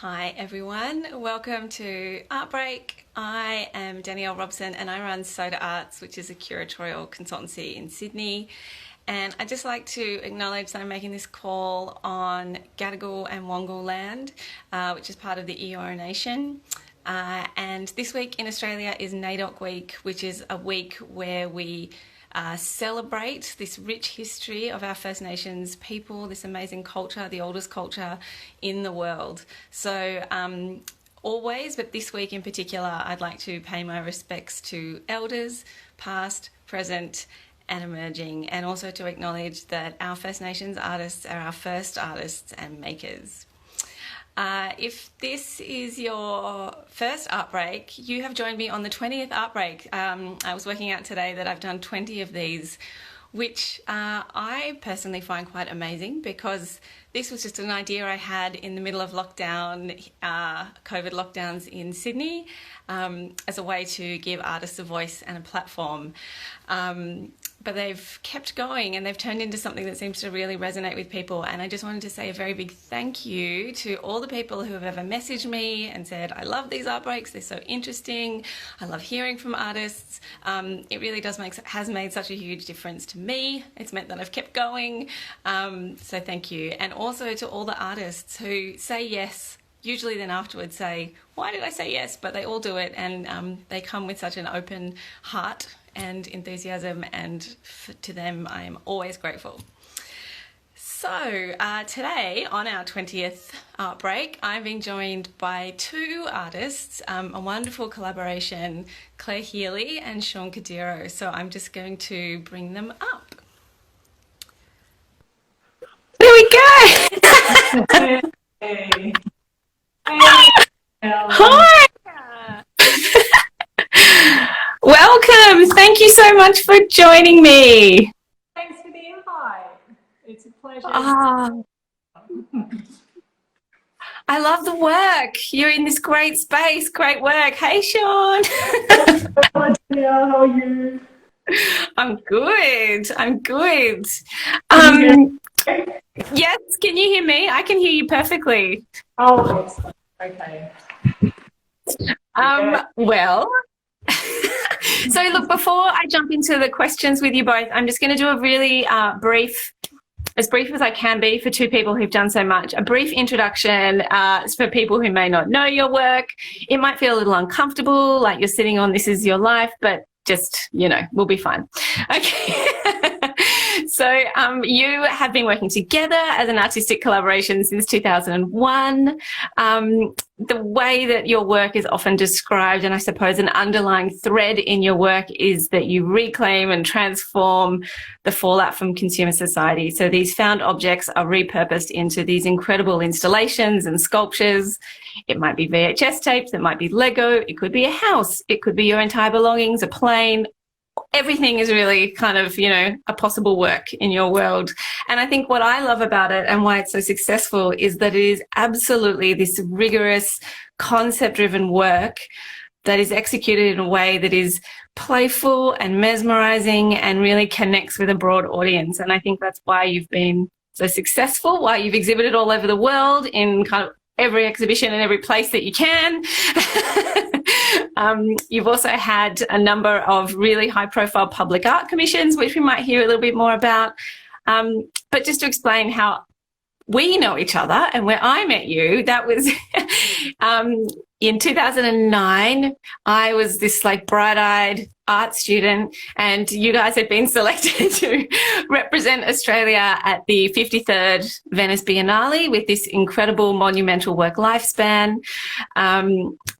Hi everyone, welcome to Art Break. I am Danielle Robson and I run Soda Arts, which is a curatorial consultancy in Sydney. And I'd just like to acknowledge that I'm making this call on Gadigal and Wongal land, which is part of the Eora Nation. And this week in Australia is NAIDOC Week, which is a week where we celebrate this rich history of our First Nations people, this amazing culture, the oldest culture in the world. So always, but this week in particular, I'd like to pay my respects to elders, past, present, and emerging, and also to acknowledge that our First Nations artists are our first artists and makers. If this is your first Art Break, you have joined me on the 20th Art Break. I was working out today that I've done 20 of these, which I personally find quite amazing because this was just an idea I had in the middle of lockdown, COVID lockdowns in Sydney, as a way to give artists a voice and a platform. But they've kept going and they've turned into something that seems to really resonate with people. And I just wanted to say a very big thank you to all the people who have ever messaged me and said, I love these art breaks, they're so interesting. I love hearing from artists. It really has made such a huge difference to me. It's meant that I've kept going. So thank you. And also to all the artists who say yes, usually then afterwards say, why did I say yes? But they all do it and they come with such an open heart and enthusiasm, and to them I am always grateful. So today on our 20th Art Break, I'm being joined by two artists, a wonderful collaboration, Claire Healy and Sean Cordeiro. So I'm just going to bring them up. There we go. Hey. Hi. Welcome. Thank you so much for joining me. Thanks for the invite. It's a pleasure. I love the work. You're in this great space. Great work. Hey, Sean. Hello, Danielle. How are you? I'm good. I'm good. Yes, can you hear me? I can hear you perfectly. Oh, excellent. Okay. Well, so look, before I jump into the questions with you both, I'm just going to do a really brief, as brief as I can be for two people who've done so much, a brief introduction for people who may not know your work. It might feel a little uncomfortable, like you're sitting on This Is Your Life, but just, you know, we'll be fine. Okay. So you have been working together as an artistic collaboration since 2001. The way that your work is often described, and I suppose an underlying thread in your work, is that you reclaim and transform the fallout from consumer society. So these found objects are repurposed into these incredible installations and sculptures. It might be VHS tapes, it might be Lego, it could be a house, it could be your entire belongings, a plane. Everything is really kind of, you know, a possible work in your world. And I think what I love about it and why it's so successful is that it is absolutely this rigorous, concept-driven work that is executed in a way that is playful and mesmerizing and really connects with a broad audience. And I think that's why you've been so successful, why you've exhibited all over the world in kind of every exhibition and every place that you can. You've also had a number of really high-profile public art commissions, which we might hear a little bit more about. But just to explain how we know each other and where I met you, that was in 2009. I was this like bright-eyed art student, and you guys had been selected to represent Australia at the 53rd Venice Biennale with this incredible monumental work lifespan.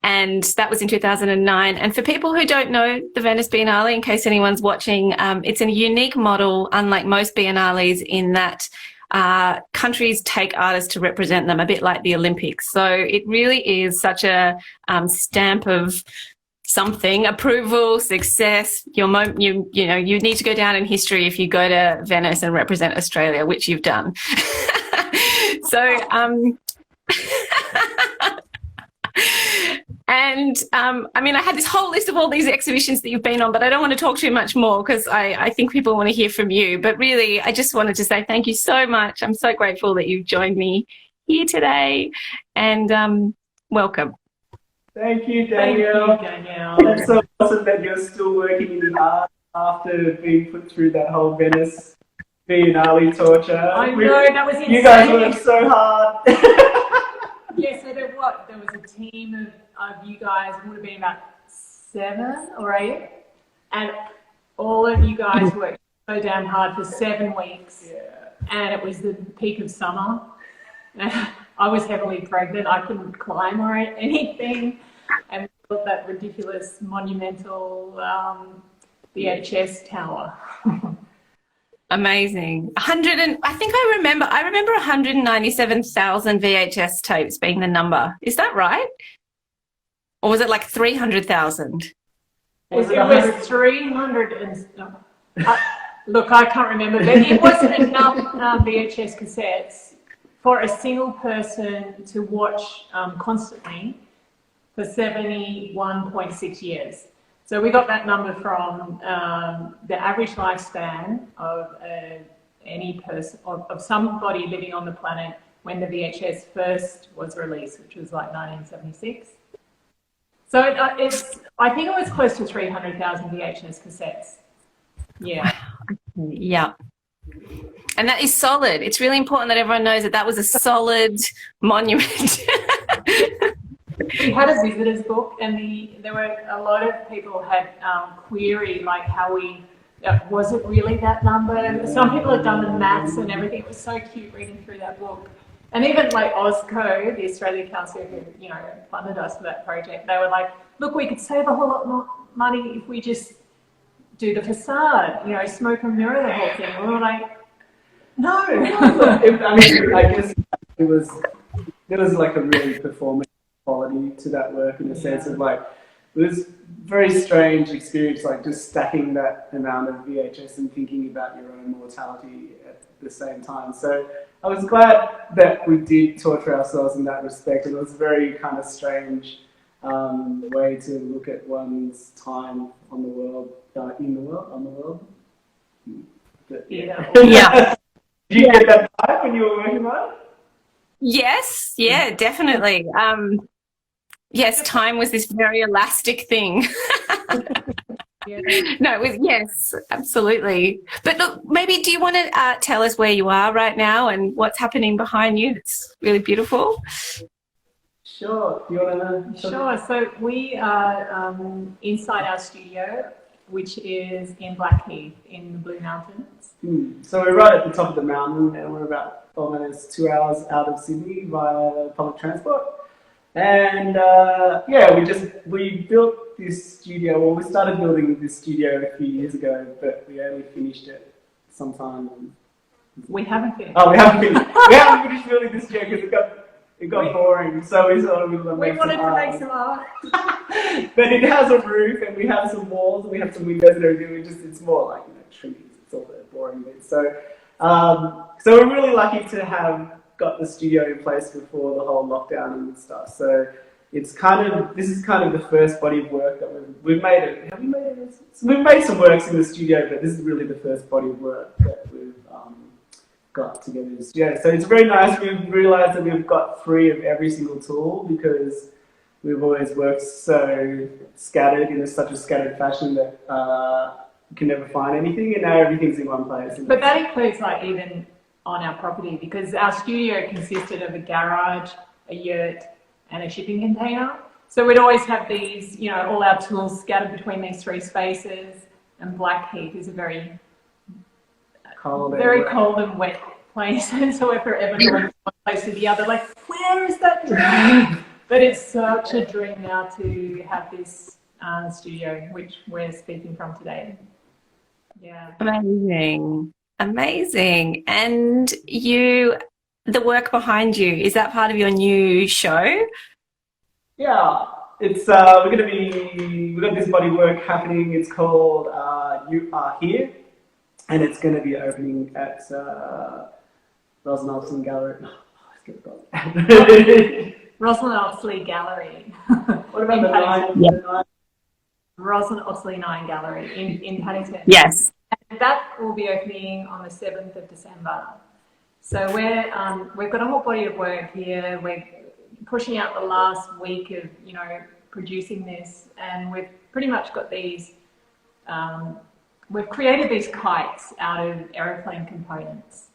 And that was in 2009. And for people who don't know the Venice Biennale, in case anyone's watching, it's a unique model, unlike most biennales, in that countries take artists to represent them, a bit like the Olympics. So it really is such a stamp of something, approval, success. You need to go down in history if you go to Venice and represent Australia, which you've done. So and I mean, I had this whole list of all these exhibitions that you've been on, but I don't want to talk too much more because I think people want to hear from you. But really, I just wanted to say thank you so much. I'm so grateful that you've joined me here today, and welcome. Thank you, Danielle. That's so awesome that you're still working in the art after being put through that whole Venice Biennale torture. I know, that was insane. You guys worked so hard. Yeah, so there was a team of you guys, it would have been about 7 or 8, and all of you guys worked so damn hard for 7 weeks. Yeah. And it was the peak of summer. I was heavily pregnant. I couldn't climb or anything. And we built that ridiculous, monumental VHS tower. Amazing. I remember 197,000 VHS tapes being the number. Is that right? Or was it like 300,000? It was 300 and look, I can't remember, but it wasn't enough VHS cassettes for a single person to watch constantly for 71.6 years. So we got that number from the average lifespan of any person, of somebody living on the planet when the VHS first was released, which was like 1976. So I think it was close to 300,000 VHS cassettes. Yeah. Yeah. And that is solid. It's really important that everyone knows that was a solid monument. We had a visitor's book, and there were a lot of people had query like how was it really that number? Some people had done the maths and everything. It was so cute reading through that book. And even like AusCo, the Australian Council who funded us for that project, they were like, look, we could save a whole lot more money if we just do the facade, smoke and mirror the whole thing. And we were like, no. I guess there was like a really performance quality to that work in the sense of like, it was a very strange experience, like just stacking that amount of VHS and thinking about your own mortality at the same time. So I was glad that we did torture ourselves in that respect. It was a very kind of strange way to look at one's time on the world, on the world. But, yeah. Yeah. Did you get that vibe when you were working on it? Yes, yeah, definitely. Yes, time was this very elastic thing. No, it was, yes, absolutely. But look, maybe do you want to tell us where you are right now and what's happening behind you? It's really beautiful. Sure. Do you want to? Sure. So we are inside our studio, which is in Blackheath in the Blue Mountains. So we're right at the top of the mountain, and we're about almost 2 hours out of Sydney via public transport. And we built this studio. Well, we started building this studio a few years ago, but we only finished it sometime. We haven't finished. Oh, we haven't finished. We haven't finished building this studio because it got boring. So we sort of wanted to make some art. But it has a roof, and we have some walls, and we have some windows and everything. It's more like trees. It's all the boring bits. So we're really lucky to have got the studio in place before the whole lockdown and stuff. So this is kind of the first body of work that we've made it. Have we made it? So we've made some works in the studio, but this is really the first body of work that we've got together in the studio. So it's very nice. We've realised that we've got 3 of every single tool because we've always worked so scattered in such a scattered fashion that you can never find anything, and now everything's in one place. But that includes like even on our property, because our studio consisted of a garage, a yurt, and a shipping container. So we'd always have these, all our tools scattered between these 3 spaces. And Blackheath is a very cold and wet place, and so we're forever going from one place to the other. Like, where is that dream? But it's such a dream now to have this studio, which we're speaking from today. Yeah. Amazing. And the work behind you, is that part of your new show? Yeah, it's we've got this body work happening. It's called You Are Here, and it's going to be opening at Rosalind Oxley Gallery. Rosalind Oxley Gallery. What about the 9? Rosalind Oxley 9 Gallery in Paddington. Yes. And that will be opening on the 7th of December. So we've got a whole body of work here. We're pushing out the last week of, producing this, and we've pretty much got these, we've created these kites out of aeroplane components.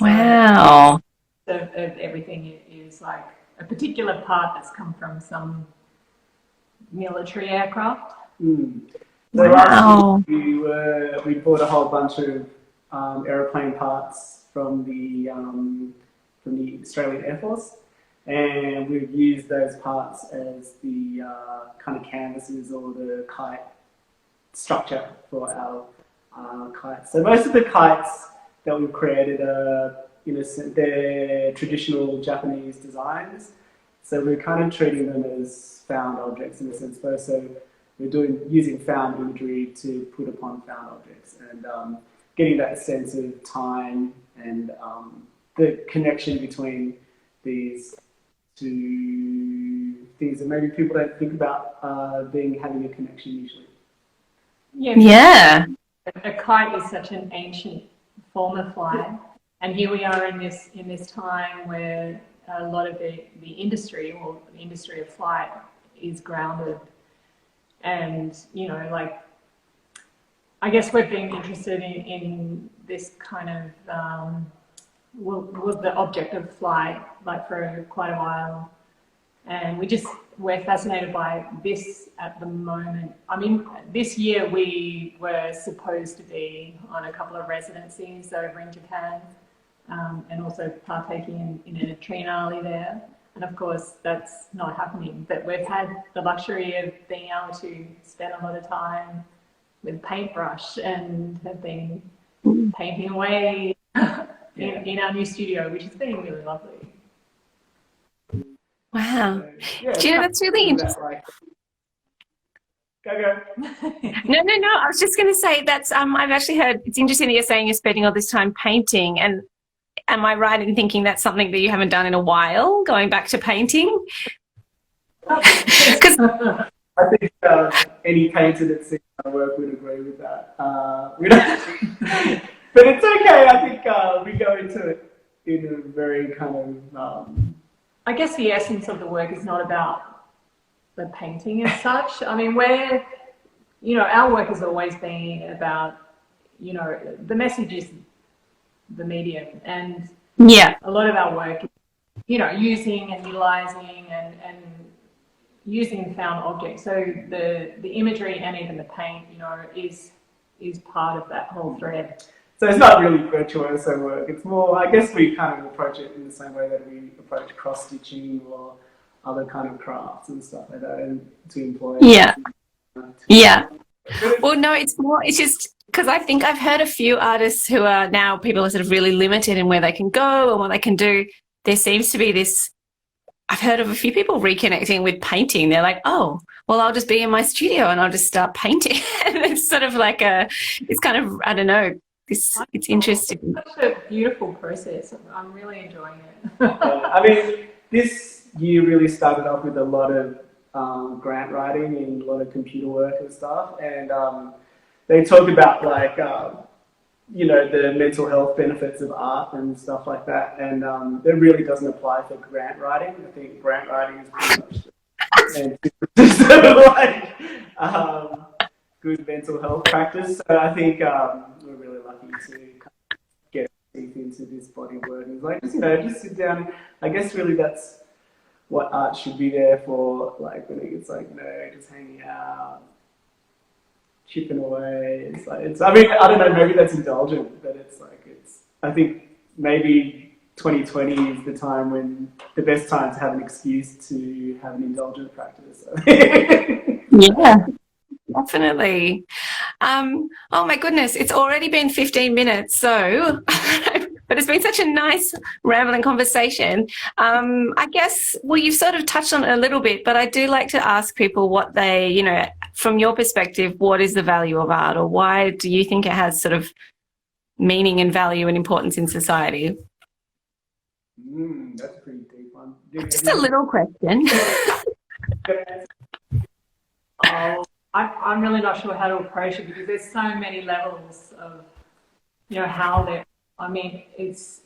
So Wow. of everything is like a particular part that's come from some military aircraft. So last year we bought a whole bunch of aeroplane parts from the Australian Air Force, and we've used those parts as the kind of canvases or the kite structure for our kites. So most of the kites that we've created are, they're traditional Japanese designs. So we're kind of treating them as found objects in a sense. So we're using found imagery to put upon found objects, and getting that sense of time and the connection between these two things that maybe people don't think about having a connection usually. Yeah. A kite is such an ancient form of flight, and here we are in this time where a lot of the industry, or the industry of flight, is grounded. And I guess we've been interested in this kind of was the object of flight for quite a while, and we're fascinated by this at the moment. I mean, this year we were supposed to be on a couple of residencies over in Japan, and also partaking in a triennale there. And of course, that's not happening. But we've had the luxury of being able to spend a lot of time with paintbrush and have been painting away in our new studio, which has been really lovely. Wow. So, Do you know, that's really interesting. Go. No. I was just going to say that's, I've actually heard, it's interesting that you're saying you're spending all this time painting, and am I right in thinking that's something that you haven't done in a while, going back to painting? Because I think any painter that's seen my work would agree with that. But it's okay. I think we go into it in a very kind of... I guess the essence of the work is not about the painting as such. I mean, our work has always been about, the message is the medium, and a lot of our work is, using and utilizing and using found objects. So the imagery and even the paint, is part of that whole thread. So it's not really virtuoso work. It's more, I guess we kind of approach it in the same way that we approach cross-stitching or other kind of crafts and stuff like that, and to employ. Well, no, it's just because I think I've heard a few artists who are now, people are sort of really limited in where they can go and what they can do. There seems to be this, I've heard of a few people reconnecting with painting. They're like, oh, well, I'll just be in my studio and I'll just start painting. And it's sort of like it's kind of, I don't know, it's interesting. It's such a beautiful process. I'm really enjoying it. I mean, this year really started off with a lot of grant writing and a lot of computer work and stuff. And they talk about the mental health benefits of art and stuff like that. And that really doesn't apply for grant writing. I think grant writing is pretty much good mental health practice. So I think we're really lucky to get deep into this body of work. And just sit down. I guess really that's what art should be there for. When it's just hanging out, chipping away. I mean, I don't know, maybe that's indulgent, but I think maybe 2020 is the best time to have an excuse to have an indulgent practice. Yeah, definitely. Oh my goodness, it's already been 15 minutes, so but it's been such a nice rambling conversation. I guess, well, you've sort of touched on it a little bit, but I do like to ask people what they, from your perspective, what is the value of art, or why do you think it has sort of meaning and value and importance in society? That's a pretty deep one. Just a little question. I'm really not sure how to approach it, because there's so many levels of, how I mean, it's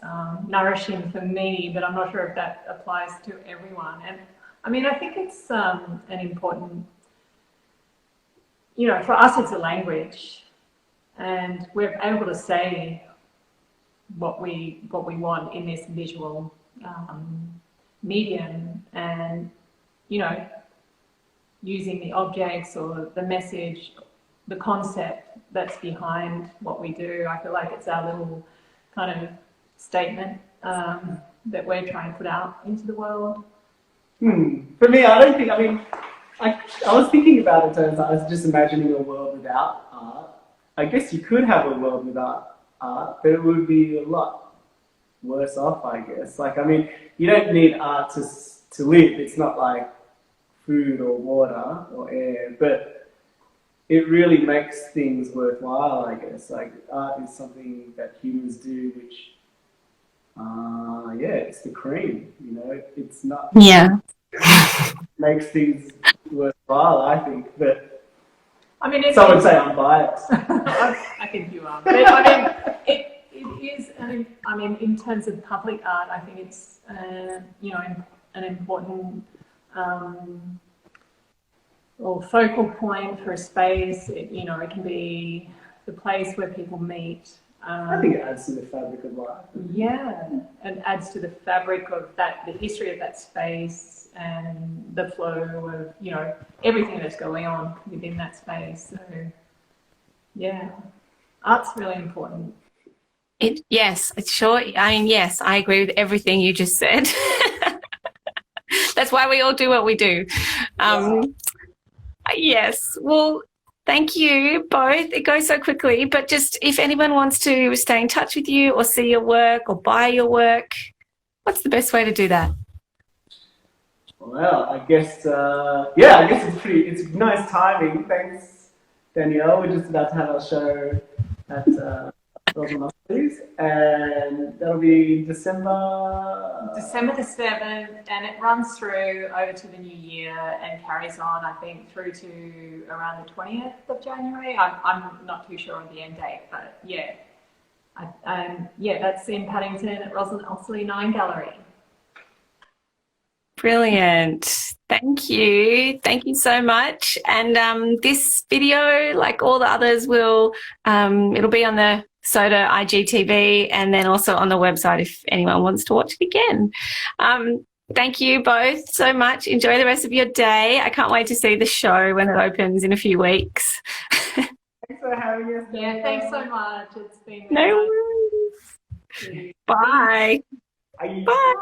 nourishing for me, but I'm not sure if that applies to everyone. And I mean, I think it's an important, you know, for us, it's a language, and we're able to say what we want in this visual medium, and you know, using the objects or the message, the concept that's behind what we do. I feel like it's our little kind of statement that we're trying to put out into the world. For me, I don't think, I mean, I was thinking about it as I was just imagining a world without art. I guess you could have a world without art, but it would be a lot worse off, I guess. Like, I mean, you don't need art to live. It's not like food or water or air, but it really makes things worthwhile, I guess. Like, art is something that humans do, which, it's the cream, you know. It's not... Yeah. makes things worthwhile, I think, but I mean, some would say I'm biased. I think you are. But I mean, it is, I mean, in terms of public art, I think it's, you know, an important or focal point for a space. You know, it can be the place where people meet. I think it adds to the fabric of life. Yeah, and adds to the fabric of that, the history of that space, and the flow of, you know, everything that's going on within that space. So, yeah, art's really important. Yes, it's sure. I mean, yes, I agree with everything you just said. That's why we all do what we do. Yes. Well, thank you both. It goes so quickly, but just if anyone wants to stay in touch with you or see your work or buy your work, what's the best way to do that? Well, I guess, it's nice timing. Thanks, Danielle. We're just about to have our show at and that'll be December the 7th, and it runs through over to the new year and carries on, I think, through to around the 20th of January. I'm not too sure of the end date, but yeah, that's in Paddington at Rosalind Oxley 9 Gallery. Brilliant. Thank you. Thank you so much. And this video, like all the others, will it'll be on the Soda IGTV and then also on the website if anyone wants to watch it again. Thank you both so much. Enjoy the rest of your day. I can't wait to see the show when it opens in a few weeks. Thanks for having us. Yeah, thanks so much. It's been no worries. Bye. Bye. Bye.